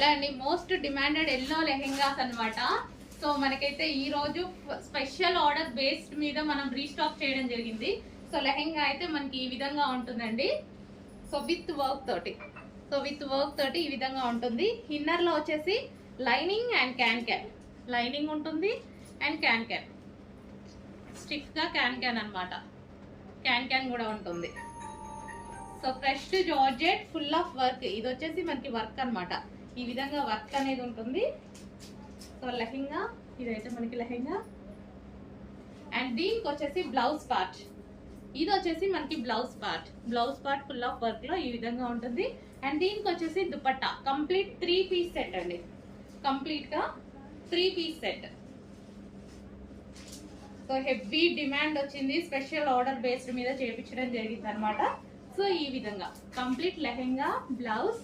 Hello అండి, most demanded yellow lehengas అన్నమాట. So మనకైతే ఈ రోజు స్పెషల్ ఆర్డర్ బేస్డ్ మీద మనం రీస్టాక్ చేయడం జరిగింది. సో లెహెంగా అయితే మనకి ఈ విధంగా ఉంటుందండి. సో విత్ వర్క్ తోటి ఈ విధంగా ఉంటుంది. ఇన్నర్ లో వచ్చేసి లైనింగ్ అండ్ క్యాన్ లైనింగ్ ఉంటుంది అండ్ క్యాన్ స్టిఫ్ గా క్యాన్ అన్నమాట. క్యాన్ కూడా ఉంటుంది. So fresh georgette full of work. ఇది వచ్చేసి మనకి వర్క్ అన్నమాట. ఈ విధంగా వర్క్ అనేది ఉంటుంది. సో లెహెంగా ఇదైతే మనకి లెహెంగా అండ్ దీనికి వచ్చేసి బ్లౌజ్ పార్ట్. ఇది వచ్చేసి మనకి blouse part full of work లో ఈ విధంగా ఉంటుంది. అండ్ దీనికి వచ్చేసి దుపట్టా కంప్లీట్ 3 పీస్ సెట్ అండి. కంప్లీట్ గా 3 piece set. So heavy demand వచ్చింది, స్పెషల్ ఆర్డర్ బేస్డ్ మీద చేయించడం జరిగింది అనమాట. సో ఈ విధంగా కంప్లీట్ లెహెంగా, బ్లౌజ్